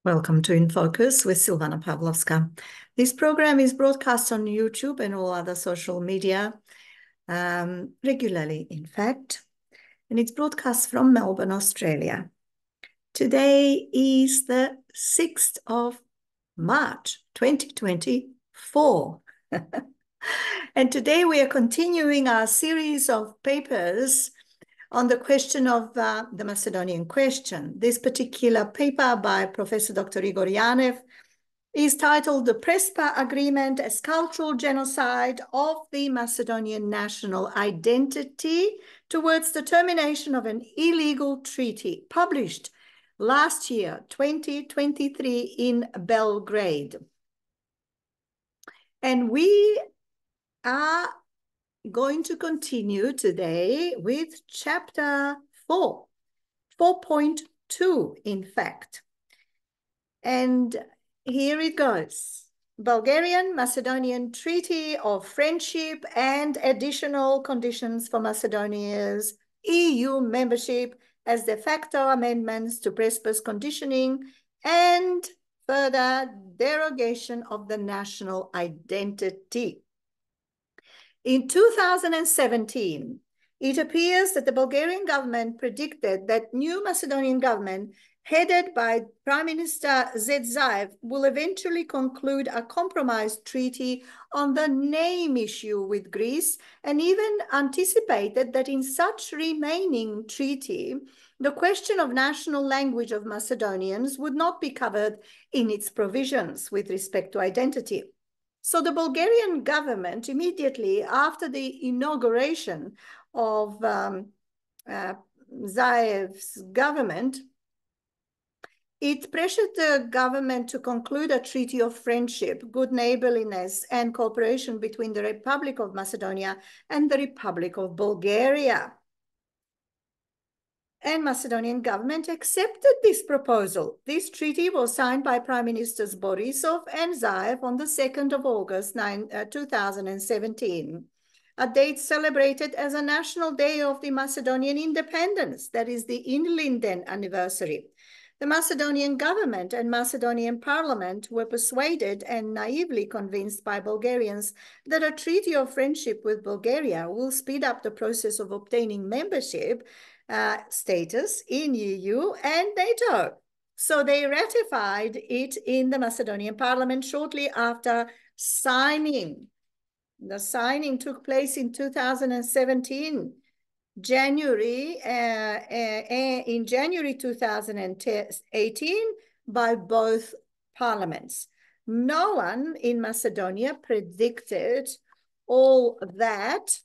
Welcome to In Focus with Silvana Pavlovska. This program is broadcast on YouTube and all other social media regularly, in fact, and it's broadcast from Melbourne, Australia. Today is the 6th of March, 2024. And today we are continuing our series of papers on the question of the Macedonian question. This particular paper by Professor Dr. Igor Yanev is titled The Prespa Agreement as Cultural Genocide of the Macedonian National Identity Towards the Termination of an Illegal Treaty, published last year, 2023, in Belgrade. And we are going to continue today with chapter 4.2, in fact. And here it goes. Bulgarian-Macedonian Treaty of Friendship and additional conditions for Macedonia's EU membership as de facto amendments to Prespa's conditioning and further derogation of the national identity. In 2017, it appears that the Bulgarian government predicted that new Macedonian government, headed by Prime Minister Zaev, will eventually conclude a compromise treaty on the name issue with Greece, and even anticipated that in such remaining treaty, the question of national language of Macedonians would not be covered in its provisions with respect to identity. So the Bulgarian government, immediately after the inauguration of Zaev's government, it pressured the government to conclude a treaty of friendship, good neighborliness, and cooperation between the Republic of Macedonia and the Republic of Bulgaria. And Macedonian government accepted this proposal. This treaty was signed by Prime Ministers Borisov and Zaev on the 2nd of August 2017, a date celebrated as a National Day of the Macedonian Independence, that is the Inlinden anniversary. The Macedonian government and Macedonian parliament were persuaded and naively convinced by Bulgarians that a treaty of friendship with Bulgaria will speed up the process of obtaining membership status in EU and NATO. So they ratified it in the Macedonian parliament shortly after signing. The signing took place in 2017, in January 2018 by both parliaments. No one in Macedonia predicted all that,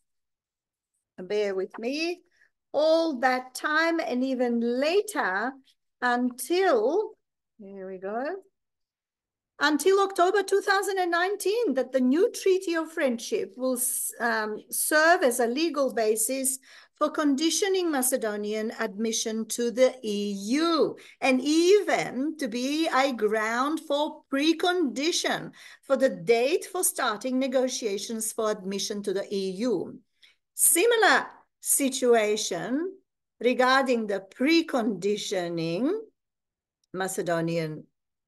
bear with me, all that time and even later until, here we go, until October 2019, that the new Treaty of Friendship will serve as a legal basis for conditioning Macedonian admission to the EU, and even to be a ground for precondition for the date for starting negotiations for admission to the EU. Similar situation regarding the preconditioning Macedonian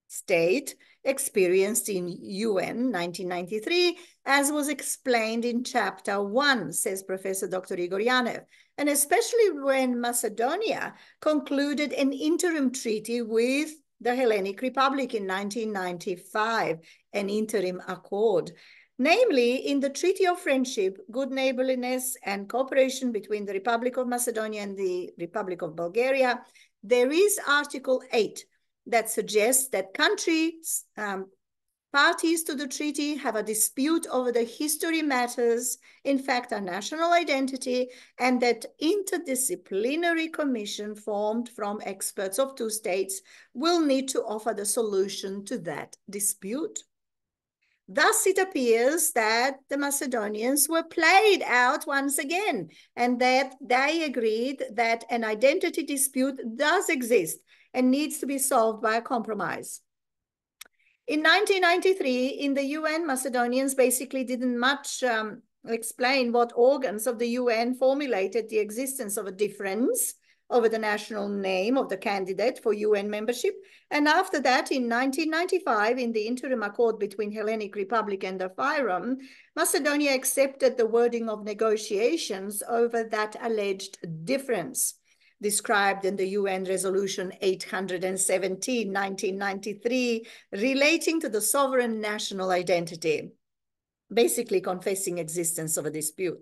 state experienced in UN 1993, as was explained in chapter 1, says Professor Dr. Igor Yanev, and especially when Macedonia concluded an interim treaty with the Hellenic Republic in 1995, an interim accord. Namely, in the Treaty of Friendship, good neighborliness, and cooperation between the Republic of Macedonia and the Republic of Bulgaria, there is Article 8 that suggests that countries, parties to the treaty, have a dispute over the history matters, in fact, a national identity, and that interdisciplinary commission formed from experts of two states will need to offer the solution to that dispute. Thus, it appears that the Macedonians were played out once again, and that they agreed that an identity dispute does exist and needs to be solved by a compromise. In 1993, in the UN, Macedonians basically didn't much explain what organs of the UN formulated the existence of a difference over the national name of the candidate for UN membership. And after that, in 1995, in the interim accord between Hellenic Republic and the FYROM, Macedonia accepted the wording of negotiations over that alleged difference, described in the UN Resolution 817, 1993, relating to the sovereign national identity, basically confessing existence of a dispute.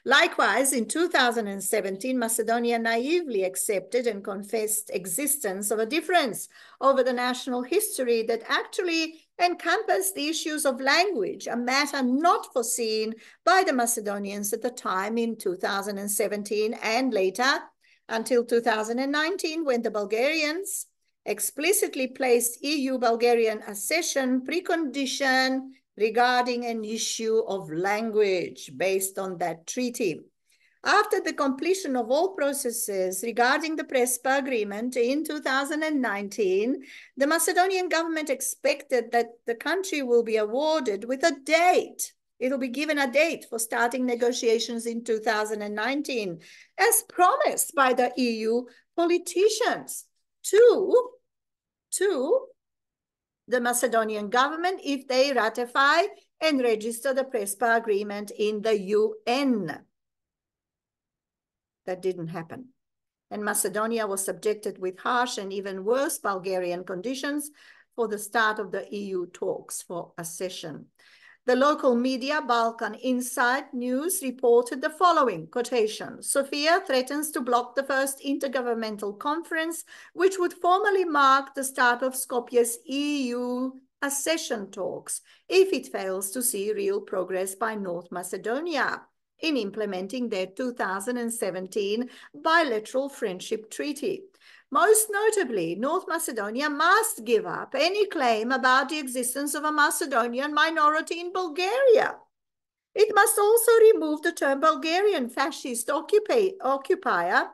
Likewise, in 2017, Macedonia naively accepted and confessed existence of a difference over the national history that actually encompassed the issues of language, a matter not foreseen by the Macedonians at the time in 2017 and later until 2019, when the Bulgarians explicitly placed EU-Bulgarian accession precondition regarding an issue of language based on that treaty. After the completion of all processes regarding the Prespa agreement in 2019, the Macedonian government expected that the country will be awarded with a date. It will be given a date for starting negotiations in 2019, as promised by the EU politicians to the Macedonian government if they ratify and register the Prespa agreement in the UN. That didn't happen. And Macedonia was subjected with harsh and even worse Bulgarian conditions for the start of the EU talks for accession. The local media, Balkan Insight News, reported the following quotation: Sofia threatens to block the first intergovernmental conference, which would formally mark the start of Skopje's EU accession talks, if it fails to see real progress by North Macedonia in implementing their 2017 bilateral friendship treaty. Most notably, North Macedonia must give up any claim about the existence of a Macedonian minority in Bulgaria. It must also remove the term Bulgarian fascist occupier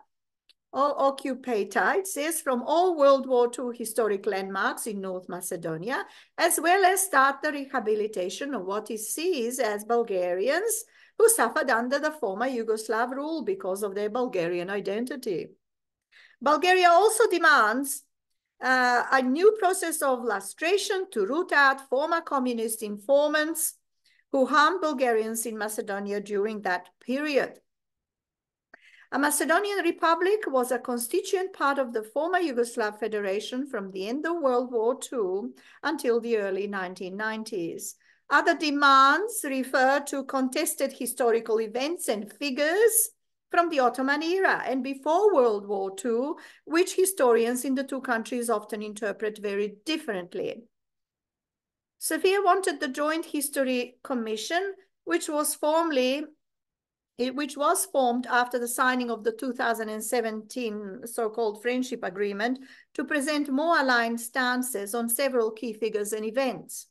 or occupator, it says, from all World War II historic landmarks in North Macedonia, as well as start the rehabilitation of what it sees as Bulgarians who suffered under the former Yugoslav rule because of their Bulgarian identity. Bulgaria also demands a new process of lustration to root out former communist informants who harmed Bulgarians in Macedonia during that period. A Macedonian Republic was a constituent part of the former Yugoslav Federation from the end of World War II until the early 1990s. Other demands refer to contested historical events and figures from the Ottoman era and before World War II, which historians in the two countries often interpret very differently. Sofia wanted the Joint History Commission, which was formed after the signing of the 2017 so-called Friendship Agreement, to present more aligned stances on several key figures and events.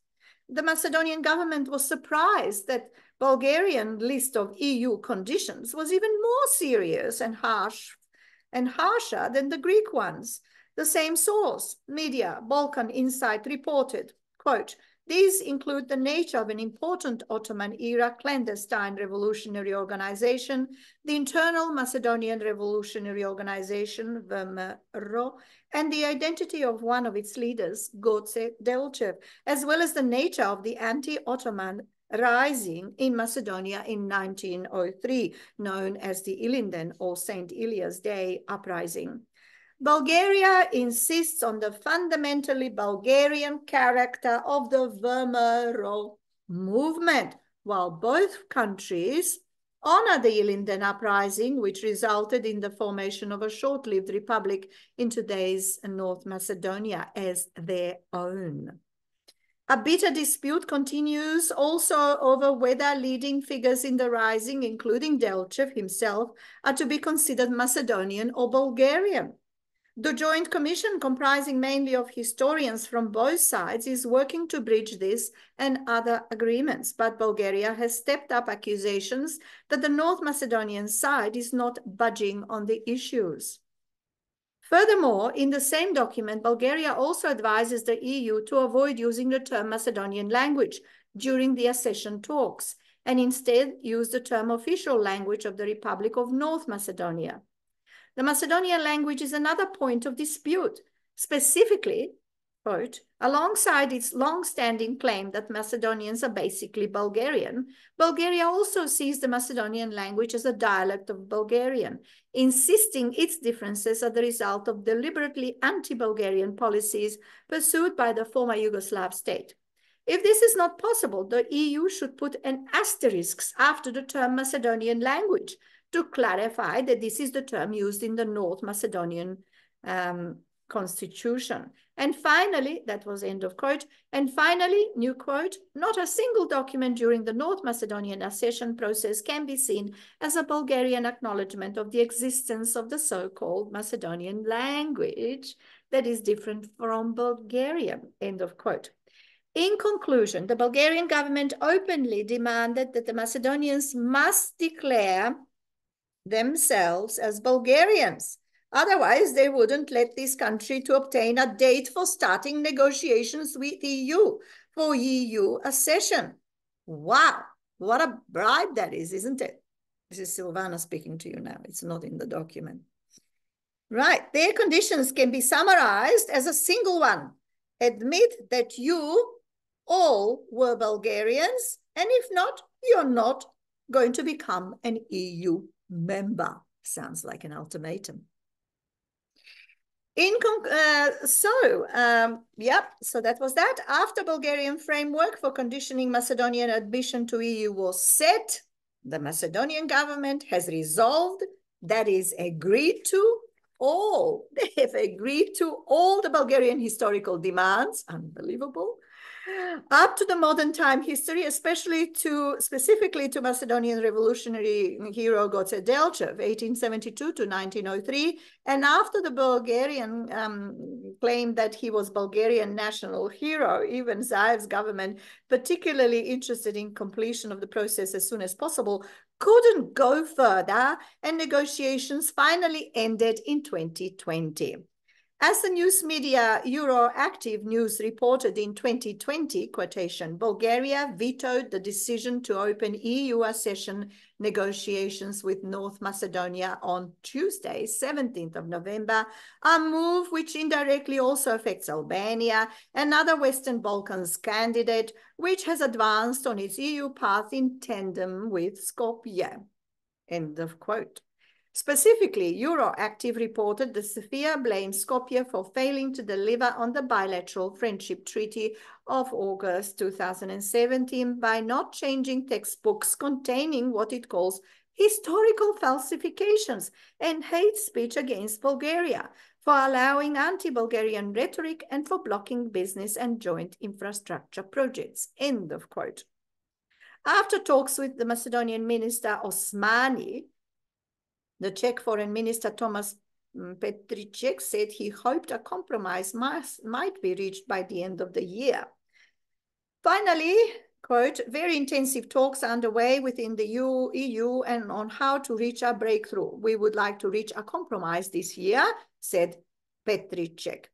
The Macedonian government was surprised that Bulgarian list of EU conditions was even more serious and harsher than the Greek ones. The same source, media, Balkan Insight, reported, quote, these include the nature of an important Ottoman-era clandestine revolutionary organization, the Internal Macedonian Revolutionary Organization, VMRO, and the identity of one of its leaders, Goce Delchev, as well as the nature of the anti-Ottoman rising in Macedonia in 1903, known as the Ilinden or St. Ilia's Day uprising. Bulgaria insists on the fundamentally Bulgarian character of the VMRO movement, while both countries honor the Ilinden uprising, which resulted in the formation of a short-lived republic in today's North Macedonia, as their own. A bitter dispute continues also over whether leading figures in the rising, including Delchev himself, are to be considered Macedonian or Bulgarian. The Joint Commission, comprising mainly of historians from both sides, is working to bridge this and other agreements, but Bulgaria has stepped up accusations that the North Macedonian side is not budging on the issues. Furthermore, in the same document, Bulgaria also advises the EU to avoid using the term Macedonian language during the accession talks, and instead use the term official language of the Republic of North Macedonia. The Macedonian language is another point of dispute, specifically, quote, alongside its long-standing claim that Macedonians are basically Bulgarian, Bulgaria also sees the Macedonian language as a dialect of Bulgarian, insisting its differences are the result of deliberately anti-Bulgarian policies pursued by the former Yugoslav state. If this is not possible, the EU should put an asterisk after the term Macedonian language to clarify that this is the term used in the North Macedonian constitution. And finally, that was end of quote. And finally, new quote, not a single document during the North Macedonian accession process can be seen as a Bulgarian acknowledgement of the existence of the so-called Macedonian language that is different from Bulgarian, end of quote. In conclusion, the Bulgarian government openly demanded that the Macedonians must declare themselves as Bulgarians. Otherwise, they wouldn't let this country to obtain a date for starting negotiations with the EU for EU accession. Wow, what a bribe that is, isn't it? This is Silvana speaking to you now. It's not in the document. Right, their conditions can be summarized as a single one. Admit that you all were Bulgarians, and if not, you're not going to become an EU member. Sounds like an ultimatum. So that was that. After Bulgarian framework for conditioning Macedonian admission to EU was set, the Macedonian government has resolved, that is agreed to all. They have agreed to all the Bulgarian historical demands. Unbelievable. Up to the modern time history, specifically to Macedonian revolutionary hero Goce Delchev, 1872 to 1903, and after the Bulgarian claimed that he was Bulgarian national hero, even Zaev's government, particularly interested in completion of the process as soon as possible, couldn't go further, and negotiations finally ended in 2020. As the news media Euroactiv News reported in 2020, quotation, Bulgaria vetoed the decision to open EU accession negotiations with North Macedonia on Tuesday, 17th of November, a move which indirectly also affects Albania, another Western Balkans candidate, which has advanced on its EU path in tandem with Skopje. End of quote. Specifically, Euroactiv reported that Sofia blames Skopje for failing to deliver on the bilateral friendship treaty of August 2017 by not changing textbooks containing what it calls historical falsifications and hate speech against Bulgaria, for allowing anti-Bulgarian rhetoric, and for blocking business and joint infrastructure projects. End of quote. After talks with the Macedonian minister Osmani, the Czech Foreign Minister Thomas Petricek said he hoped a compromise might be reached by the end of the year. Finally, quote, very intensive talks are underway within the EU and on how to reach a breakthrough. We would like to reach a compromise this year, said Petricek.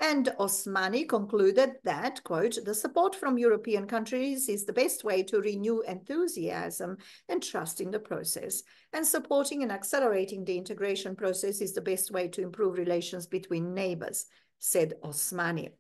And Osmani concluded that, quote, the support from European countries is the best way to renew enthusiasm and trust in the process. And supporting and accelerating the integration process is the best way to improve relations between neighbors, said Osmani.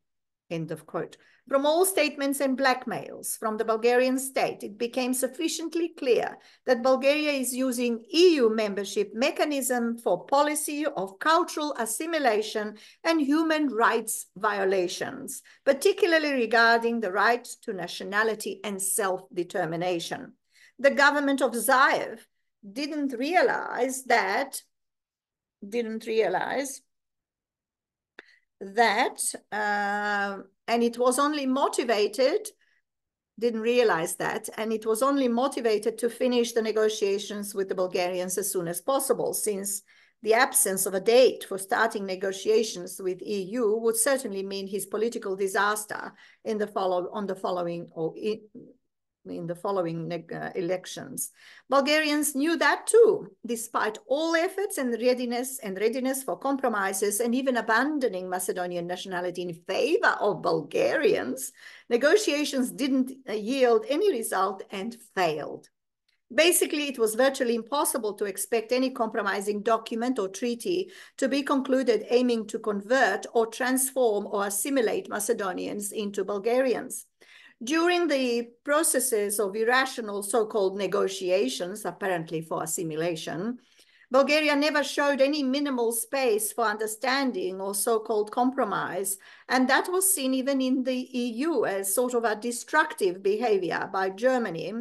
End of quote. From all statements and blackmails from the Bulgarian state, it became sufficiently clear that Bulgaria is using EU membership mechanism for policy of cultural assimilation and human rights violations, particularly regarding the right to nationality and self-determination. The government of Zaev didn't realize that and it was only motivated, didn't realize that, and it was only motivated to finish the negotiations with the Bulgarians as soon as possible, since the absence of a date for starting negotiations with EU would certainly mean his political disaster in the following elections. Bulgarians knew that too, despite all efforts and readiness for compromises and even abandoning Macedonian nationality in favor of Bulgarians. Negotiations didn't yield any result and failed. Basically, it was virtually impossible to expect any compromising document or treaty to be concluded aiming to convert or transform or assimilate Macedonians into Bulgarians. During the processes of irrational so-called negotiations, apparently for assimilation, Bulgaria never showed any minimal space for understanding or so-called compromise, and that was seen even in the EU as sort of a destructive behavior by Germany.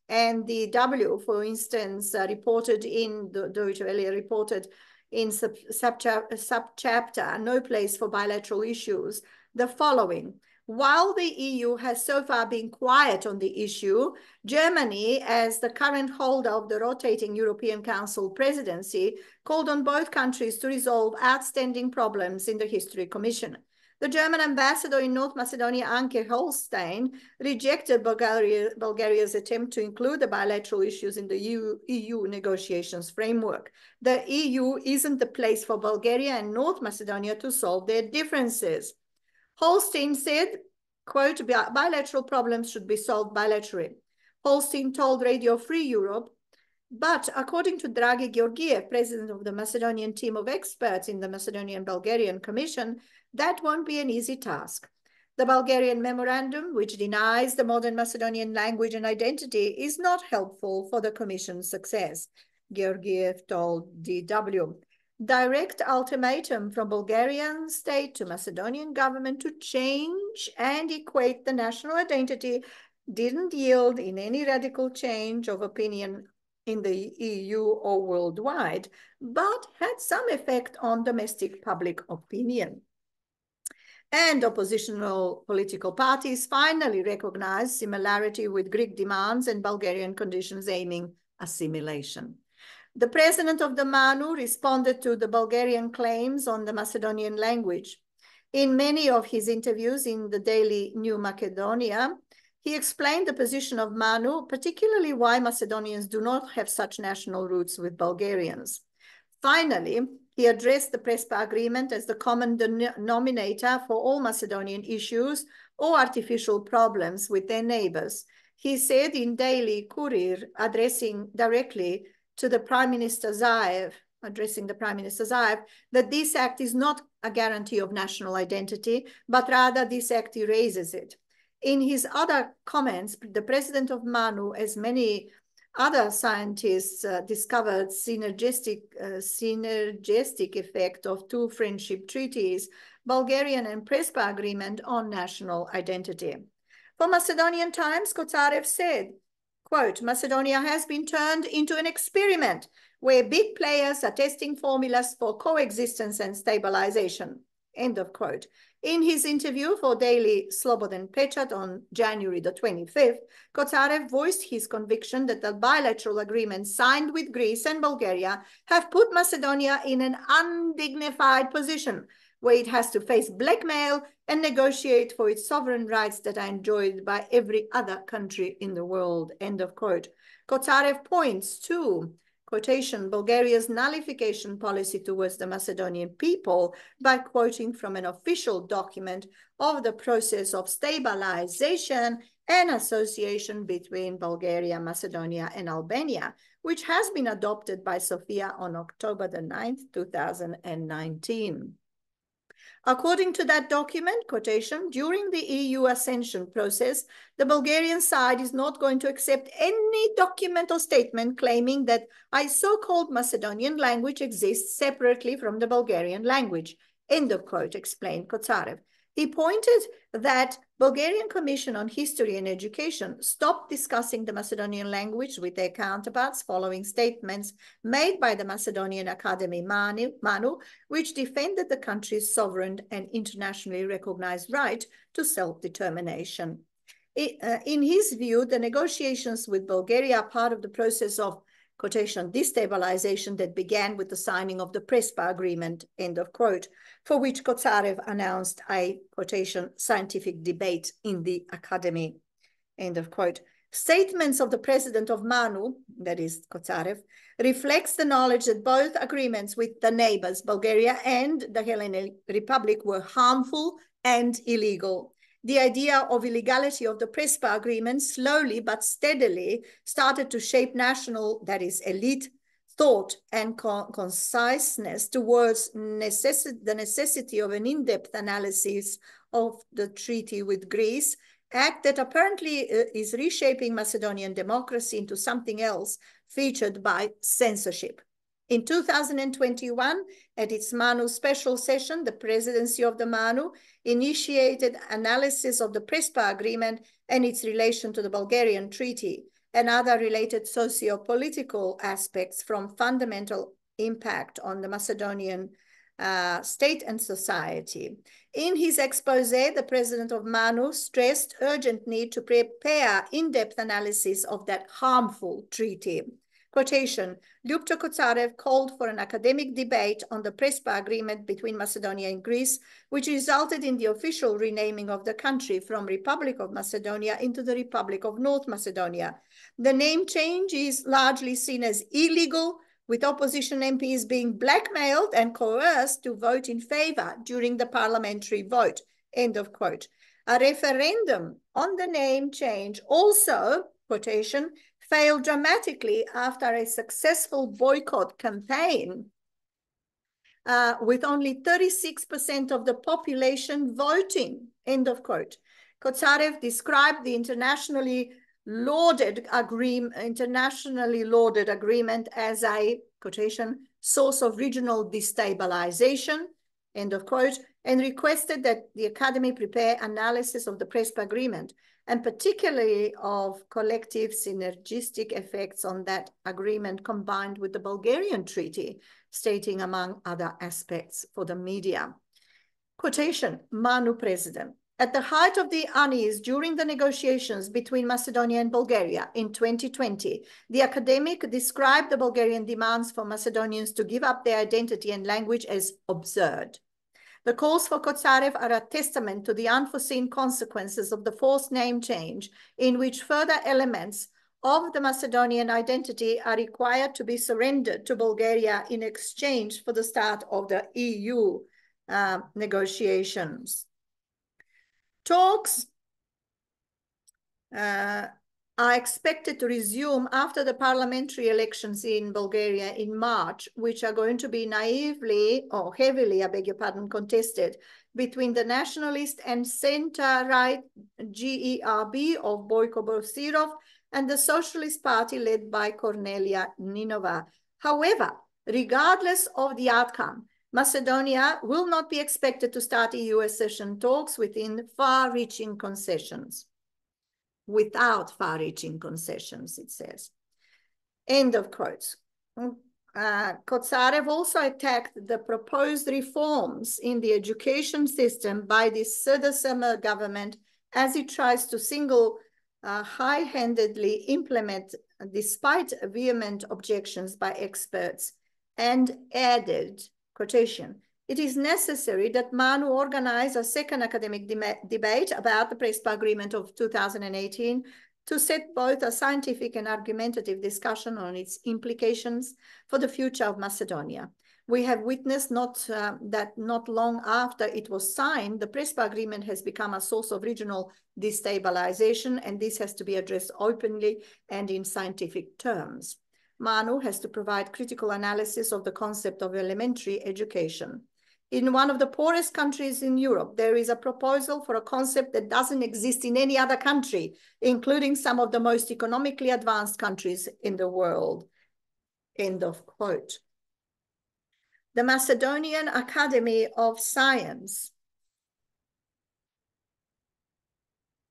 And the W, for instance, reported in the Deutsche Welle, reported in subchapter No Place for Bilateral Issues, the following. While the EU has so far been quiet on the issue, Germany, as the current holder of the rotating European Council presidency, called on both countries to resolve outstanding problems in the History Commission. The German ambassador in North Macedonia, Anke Holstein, rejected Bulgaria's attempt to include the bilateral issues in the EU negotiations framework. The EU isn't the place for Bulgaria and North Macedonia to solve their differences. Holstein said, quote, bilateral problems should be solved bilaterally. Holstein told Radio Free Europe, but according to Dragi Georgiev, president of the Macedonian team of experts in the Macedonian-Bulgarian Commission, that won't be an easy task. The Bulgarian memorandum, which denies the modern Macedonian language and identity, is not helpful for the Commission's success, Georgiev told DW. Direct ultimatum from Bulgarian state to Macedonian government to change and equate the national identity didn't yield in any radical change of opinion in the EU or worldwide, but had some effect on domestic public opinion. And oppositional political parties finally recognized similarity with Greek demands and Bulgarian conditions aiming assimilation. The president of the MANU responded to the Bulgarian claims on the Macedonian language. In many of his interviews in the daily New Macedonia, he explained the position of MANU, particularly why Macedonians do not have such national roots with Bulgarians. Finally, he addressed the Prespa agreement as the common denominator for all Macedonian issues or artificial problems with their neighbors. He said in Daily Courier, addressing directly to the Prime Minister Zaev, that this act is not a guarantee of national identity, but rather this act erases it. In his other comments, the president of MANU, as many other scientists, discovered synergistic effect of two friendship treaties, Bulgarian and Prespa agreement on national identity. For Macedonian Times, Kotsarev said, quote, Macedonia has been turned into an experiment where big players are testing formulas for coexistence and stabilization, end of quote. In his interview for Daily Slobodan Pechat on January the 25th, Kotsarev voiced his conviction that the bilateral agreements signed with Greece and Bulgaria have put Macedonia in an undignified position where it has to face blackmail and negotiate for its sovereign rights that are enjoyed by every other country in the world, end of quote. Kotsarev points to, quotation, Bulgaria's nullification policy towards the Macedonian people by quoting from an official document of the process of stabilization and association between Bulgaria, Macedonia, and Albania, which has been adopted by Sofia on October the 9th, 2019. According to that document, quotation, during the EU ascension process, the Bulgarian side is not going to accept any document or statement claiming that a so-called Macedonian language exists separately from the Bulgarian language, end of quote, explained Kotsarev. He pointed that Bulgarian Commission on History and Education stopped discussing the Macedonian language with their counterparts following statements made by the Macedonian Academy MANU, which defended the country's sovereign and internationally recognized right to self-determination. In his view, the negotiations with Bulgaria are part of the process of, quotation, destabilization that began with the signing of the Prespa agreement, end of quote, for which Kotsarev announced a, quotation, scientific debate in the academy, end of quote. Statements of the president of MANU, that is Kotsarev, reflects the knowledge that both agreements with the neighbors, Bulgaria and the Hellenic Republic, were harmful and illegal. The idea of illegality of the Prespa agreement slowly but steadily started to shape national, that is elite, thought and conciseness towards the necessity of an in-depth analysis of the treaty with Greece, act that apparently is reshaping Macedonian democracy into something else, featured by censorship. In 2021, at its Manu special session, the presidency of the Manu initiated analysis of the Prespa agreement and its relation to the Bulgarian treaty and other related socio-political aspects from fundamental impact on the Macedonian state and society. In his expose, the president of Manu stressed urgent need to prepare in-depth analysis of that harmful treaty. Quotation, Lyupta Kotsarev called for an academic debate on the Prespa agreement between Macedonia and Greece, which resulted in the official renaming of the country from Republic of Macedonia into the Republic of North Macedonia. The name change is largely seen as illegal, with opposition MPs being blackmailed and coerced to vote in favor during the parliamentary vote, end of quote. A referendum on the name change also, quotation, failed dramatically after a successful boycott campaign, with only 36% of the population voting, end of quote. Kotsarev described the internationally lauded agreement as a, quotation, source of regional destabilization, end of quote, and requested that the Academy prepare analysis of the Prespa agreement, and particularly of collective synergistic effects on that agreement combined with the Bulgarian treaty, stating among other aspects for the media. Quotation, Manu president. At the height of the unease during the negotiations between Macedonia and Bulgaria in 2020, the academic described the Bulgarian demands for Macedonians to give up their identity and language as absurd. The calls for Kotsarev are a testament to the unforeseen consequences of the forced name change, in which further elements of the Macedonian identity are required to be surrendered to Bulgaria in exchange for the start of the EU negotiations. Talks are expected to resume after the parliamentary elections in Bulgaria in March, which are going to be naively or heavily, I beg your pardon, contested between the nationalist and center-right GERB of Boyko Borisov and the Socialist Party led by Cornelia Ninova. However, regardless of the outcome, Macedonia will not be expected to start EU accession talks within far-reaching concessions. Without far-reaching concessions, it says. End of quotes. Kotsarev also attacked the proposed reforms in the education system by the Sırdarşema government as it tries to high-handedly implement, despite vehement objections by experts, and added, quotation, it is necessary that Manu organize a second academic debate about the Prespa Agreement of 2018 to set both a scientific and argumentative discussion on its implications for the future of Macedonia. We have witnessed that not long after it was signed, the Prespa Agreement has become a source of regional destabilization, and this has to be addressed openly and in scientific terms. Manu has to provide critical analysis of the concept of elementary education. In one of the poorest countries in Europe, there is a proposal for a concept that doesn't exist in any other country, including some of the most economically advanced countries in the world. End of quote. The Macedonian Academy of Science,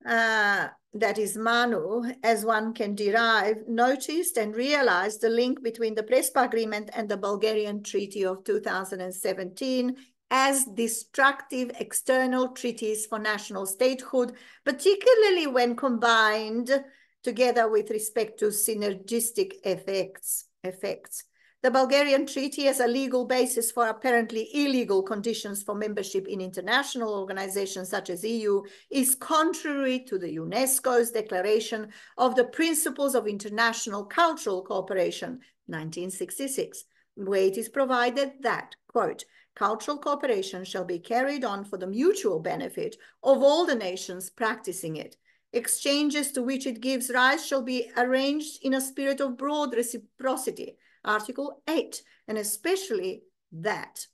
that is Manu, as one can derive, noticed and realized the link between the Prespa Agreement and the Bulgarian Treaty of 2017 as destructive external treaties for national statehood, particularly when combined together with respect to synergistic effects. The Bulgarian Treaty as a legal basis for apparently illegal conditions for membership in international organizations such as EU is contrary to the UNESCO's Declaration of the Principles of International Cultural Cooperation, 1966, where it is provided that, quote, cultural cooperation shall be carried on for the mutual benefit of all the nations practicing it. Exchanges to which it gives rise shall be arranged in a spirit of broad reciprocity. Article 8, and especially that.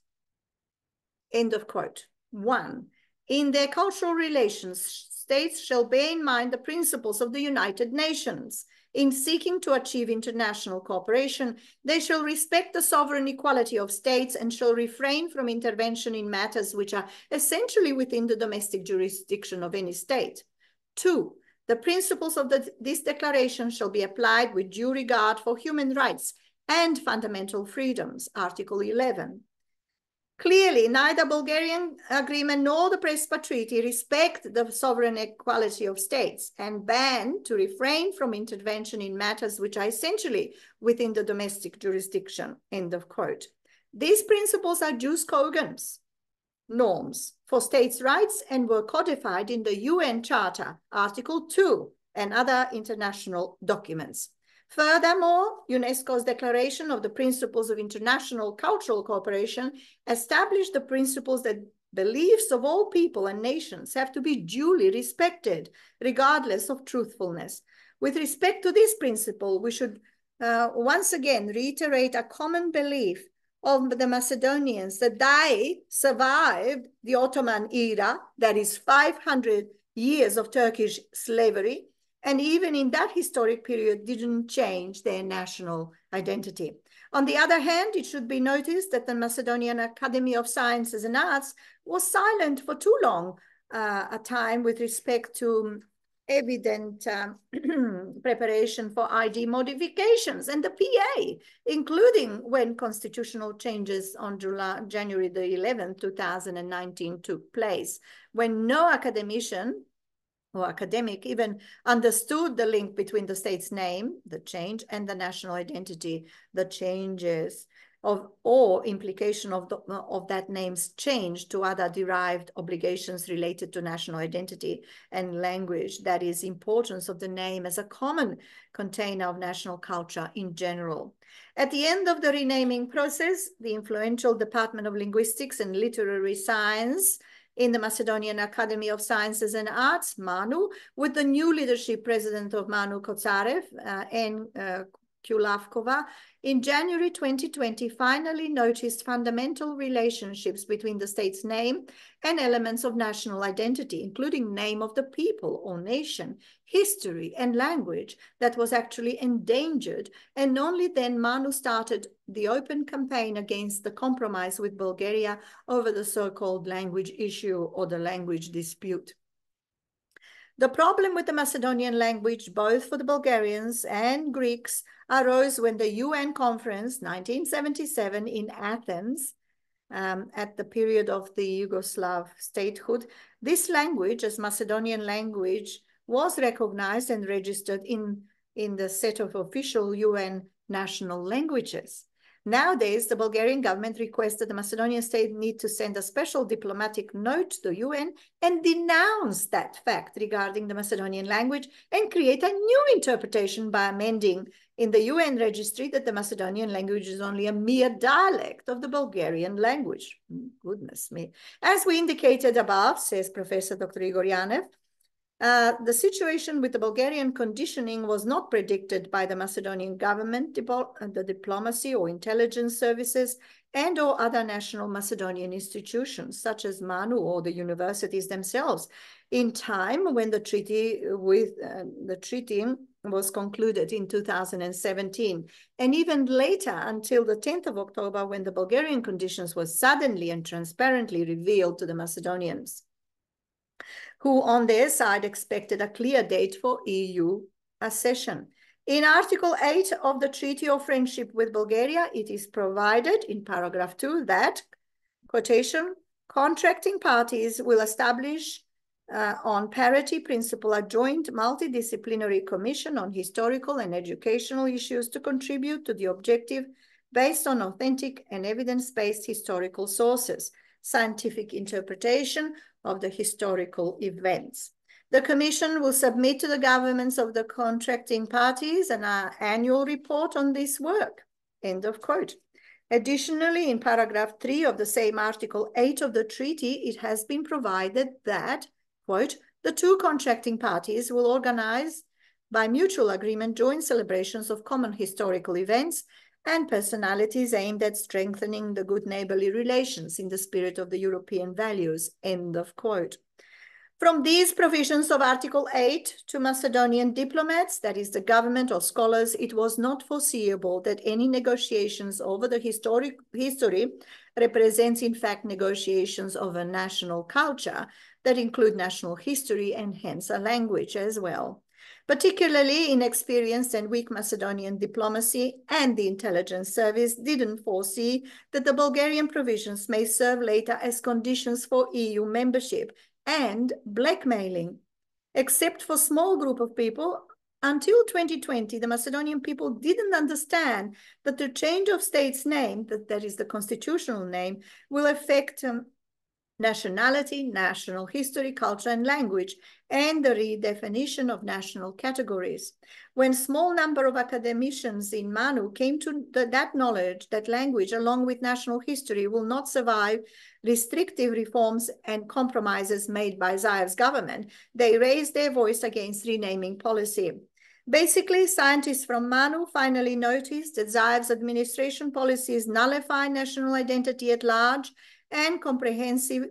End of quote. 1. In their cultural relations, states shall bear in mind the principles of the United Nations. In seeking to achieve international cooperation, they shall respect the sovereign equality of states and shall refrain from intervention in matters which are essentially within the domestic jurisdiction of any state. 2. The principles of this declaration shall be applied with due regard for human rights and fundamental freedoms. Article 11. Clearly, neither Bulgarian agreement nor the Prespa Treaty respect the sovereign equality of states and ban to refrain from intervention in matters which are essentially within the domestic jurisdiction. End of quote. These principles are jus cogens, norms for states' rights, and were codified in the UN Charter, Article 2, and other international documents. Furthermore, UNESCO's Declaration of the Principles of International Cultural Cooperation established the principles that beliefs of all people and nations have to be duly respected, regardless of truthfulness. With respect to this principle, we should once again reiterate a common belief of the Macedonians that they survived the Ottoman era, that is 500 years of Turkish slavery, and even in that historic period didn't change their national identity. On the other hand, it should be noticed that the Macedonian Academy of Sciences and Arts was silent for too long a time with respect to evident preparation for ID modifications and the PA, including when constitutional changes on January the 11th, 2019 took place, when no academician or academic even understood the link between the state's name, the change, and the national identity, the changes of or implication of that name's change to other derived obligations related to national identity and language, that is, importance of the name as a common container of national culture in general. At the end of the renaming process, the influential Department of Linguistics and Literary Science in the Macedonian Academy of Sciences and Arts, MANU, with the new leadership president of MANU, Kocarev, and Kulavkova, in January 2020, finally noticed fundamental relationships between the state's name and elements of national identity, including name of the people or nation, history, and language that was actually endangered. And only then MANU started the open campaign against the compromise with Bulgaria over the so-called language issue or the language dispute. The problem with the Macedonian language, both for the Bulgarians and Greeks, arose when the UN conference, 1977, in Athens, at the period of the Yugoslav statehood, this language, as Macedonian language, was recognized and registered in the set of official UN national languages. Nowadays, the Bulgarian government requests that the Macedonian state need to send a special diplomatic note to the UN and denounce that fact regarding the Macedonian language and create a new interpretation by amending in the UN registry that the Macedonian language is only a mere dialect of the Bulgarian language. Goodness me. As we indicated above, says Professor Dr. Igor Yanev, the situation with the Bulgarian conditioning was not predicted by the Macedonian government, the diplomacy or intelligence services, and or other national Macedonian institutions, such as MANU or the universities themselves, in time when the treaty was concluded in 2017, and even later until the 10th of October, when the Bulgarian conditions were suddenly and transparently revealed to the Macedonians, who on their side expected a clear date for EU accession. In Article 8 of the Treaty of Friendship with Bulgaria, it is provided in paragraph 2 that, quotation, contracting parties will establish on parity principle a joint multidisciplinary commission on historical and educational issues to contribute to the objective based on authentic and evidence-based historical sources, scientific interpretation of the historical events. The Commission will submit to the governments of the contracting parties an annual report on this work. End of quote. Additionally, in paragraph 3 of the same Article 8 of the treaty, it has been provided that, quote, the two contracting parties will organize by mutual agreement joint celebrations of common historical events and personalities aimed at strengthening the good neighborly relations in the spirit of the European values, end of quote. From these provisions of Article 8 to Macedonian diplomats, that is the government or scholars, it was not foreseeable that any negotiations over the history represents in fact negotiations of a national culture that include national history and hence a language as well. Particularly inexperienced and weak Macedonian diplomacy and the intelligence service didn't foresee that the Bulgarian provisions may serve later as conditions for EU membership and blackmailing. Except for a small group of people, until 2020, the Macedonian people didn't understand that the change of state's name, that is the constitutional name, will affect nationality, national history, culture, and language, and the redefinition of national categories. When a small number of academicians in Manu came to that knowledge that language, along with national history, will not survive restrictive reforms and compromises made by Zaev's government, they raised their voice against renaming policy. Basically, scientists from Manu finally noticed that Zaev's administration policies nullify national identity at large and comprehensive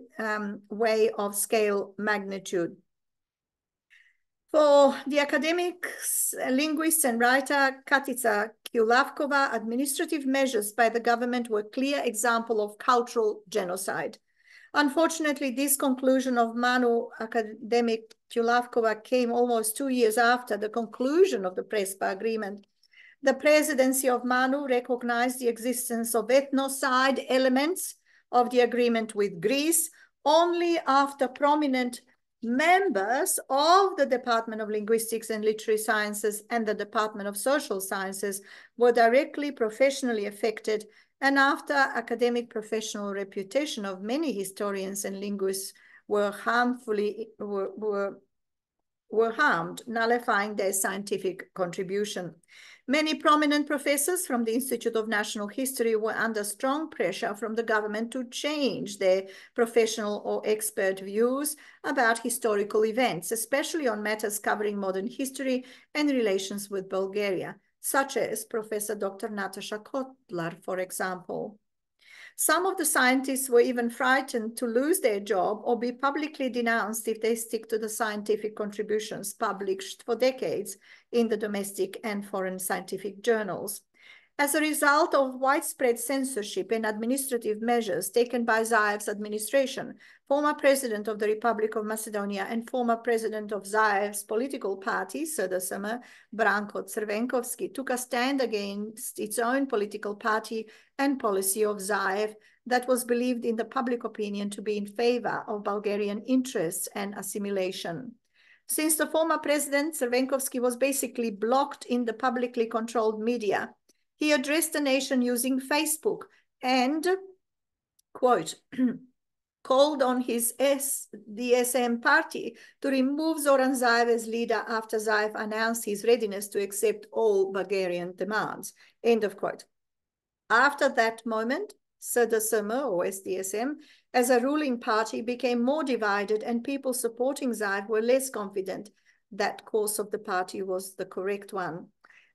way of scale magnitude. For the academic, linguist and writer Katica Kulavkova, administrative measures by the government were a clear example of cultural genocide. Unfortunately, this conclusion of Manu academic Kulavkova came almost 2 years after the conclusion of the Prespa agreement. The presidency of Manu recognized the existence of ethnocide elements of the agreement with Greece only after prominent members of the Department of Linguistics and Literary Sciences and the Department of Social Sciences were directly professionally affected, and after academic professional reputation of many historians and linguists were harmed, nullifying their scientific contribution. Many prominent professors from the Institute of National History were under strong pressure from the government to change their professional or expert views about historical events, especially on matters covering modern history and relations with Bulgaria, such as Professor Dr. Natasha Kotlar, for example. Some of the scientists were even frightened to lose their job or be publicly denounced if they stick to the scientific contributions published for decades in the domestic and foreign scientific journals. As a result of widespread censorship and administrative measures taken by Zaev's administration, former president of the Republic of Macedonia and former president of Zaev's political party, SDSM, Branko Crvenkovski, took a stand against its own political party and policy of Zaev that was believed in the public opinion to be in favor of Bulgarian interests and assimilation. Since the former president, Crvenkovski, was basically blocked in the publicly controlled media, he addressed the nation using Facebook and, quote, called on his SDSM party to remove Zoran Zaev as leader after Zaev announced his readiness to accept all Bulgarian demands, end of quote. After that moment, SDSM or SDSM, as a ruling party, became more divided and people supporting Zaev were less confident that course of the party was the correct one.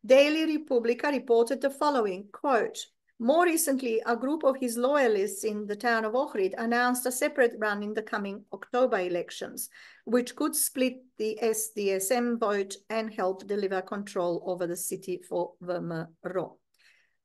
Daily Republika reported the following, quote, more recently, a group of his loyalists in the town of Ohrid announced a separate run in the coming October elections, which could split the SDSM vote and help deliver control over the city for VMRO,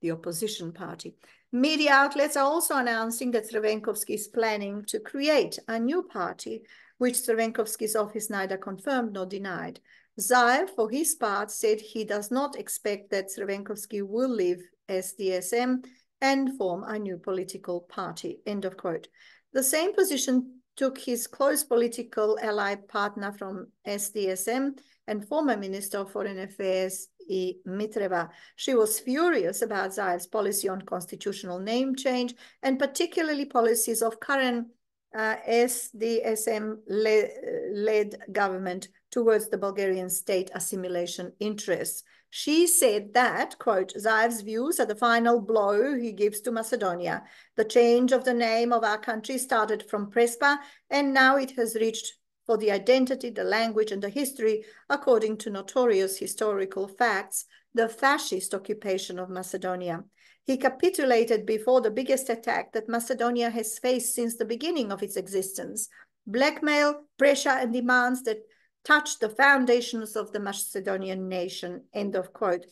the opposition party. Media outlets are also announcing that Crvenkovski is planning to create a new party, which Crvenkovski's office neither confirmed nor denied. Zaev, for his part, said he does not expect that Crvenkovski will leave SDSM and form a new political party, end of quote. The same position took his close political ally partner from SDSM and former Minister of Foreign Affairs, E. Mitreva. She was furious about Zaev's policy on constitutional name change and particularly policies of current SDSM-led government towards the Bulgarian state assimilation interests. She said that, quote, Zaev's views are the final blow he gives to Macedonia. The change of the name of our country started from Prespa, and now it has reached for the identity, the language, and the history, according to notorious historical facts, the fascist occupation of Macedonia. He capitulated before the biggest attack that Macedonia has faced since the beginning of its existence. Blackmail, pressure, and demands that touched the foundations of the Macedonian nation, end of quote.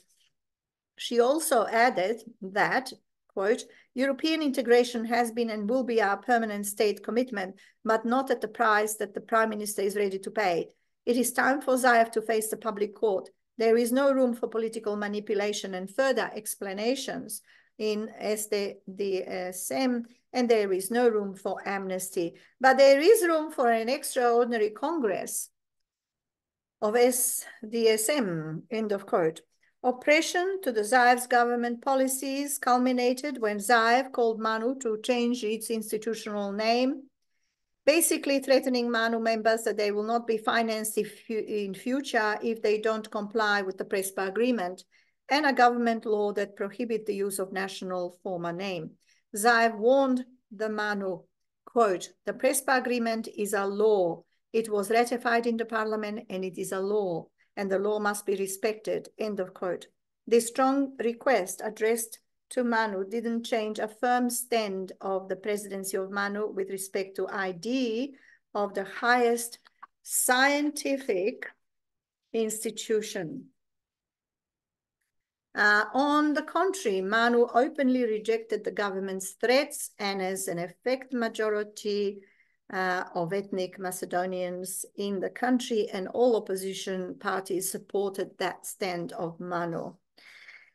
She also added that, quote, European integration has been and will be our permanent state commitment, but not at the price that the Prime Minister is ready to pay. It is time for Zaev to face the public court. There is no room for political manipulation and further explanations in SDSM, and there is no room for amnesty. But there is room for an extraordinary Congress of SDSM, end of quote. Oppression to the Zaev's government policies culminated when Zaev called Manu to change its institutional name, basically threatening Manu members that they will not be financed in future if they don't comply with the Prespa agreement and a government law that prohibit the use of national former name. Zaev warned the Manu, quote, the Prespa agreement is a law. It was ratified in the parliament and it is a law, and the law must be respected, end of quote. This strong request addressed to Manu didn't change a firm stand of the presidency of Manu with respect to ID of the highest scientific institution. On the contrary, Manu openly rejected the government's threats, and as an effect, majority of ethnic Macedonians in the country and all opposition parties supported that stand of Manu.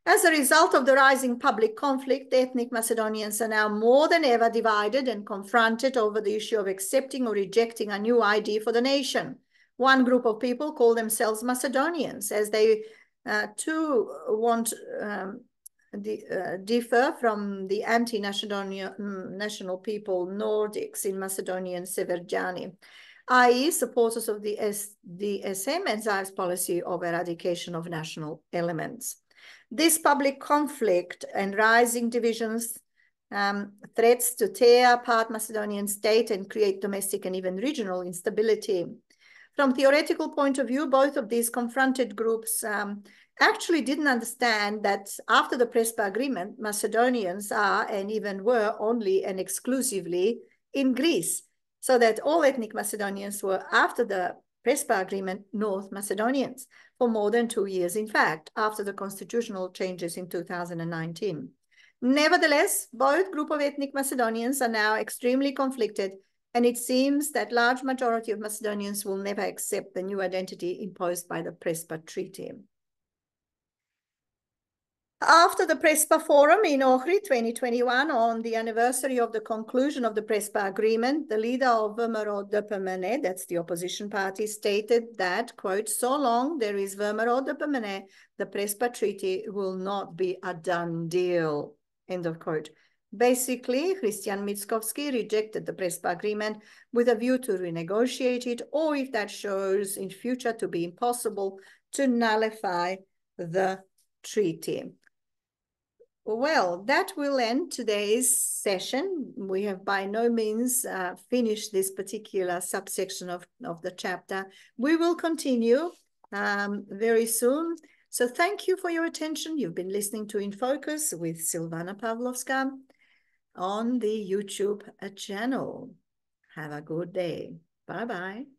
As a result of the rising public conflict, ethnic Macedonians are now more than ever divided and confronted over the issue of accepting or rejecting a new ID for the nation. One group of people call themselves Macedonians, as they too want differ from the anti-national people Nordics in Macedonian Severjani, i.e. supporters of the SDSM and Zaev's policy of eradication of national elements. This public conflict and rising divisions threats to tear apart Macedonian state and create domestic and even regional instability. From theoretical point of view, both of these confronted groups actually didn't understand that after the Prespa agreement, Macedonians are and even were only and exclusively in Greece, so that all ethnic Macedonians were, after the Prespa agreement, North Macedonians for more than 2 years, in fact, after the constitutional changes in 2019. Nevertheless, both groups of ethnic Macedonians are now extremely conflicted, and it seems that large majority of Macedonians will never accept the new identity imposed by the Prespa Treaty. After the Prespa Forum in Ohrid 2021, on the anniversary of the conclusion of the Prespa Agreement, the leader of VMRO DPMNE, that's the opposition party, stated that, quote, so long there is VMRO DPMNE, the Prespa Treaty will not be a done deal, end of quote. Basically, Christian Mickovski rejected the Prespa Agreement with a view to renegotiate it, or if that shows in future to be impossible, to nullify the treaty. Well, that will end today's session. We have by no means finished this particular subsection of the chapter. We will continue very soon. So thank you for your attention. You've been listening to In Focus with Silvana Pavlovska on the YouTube channel. Have a good day. Bye-bye.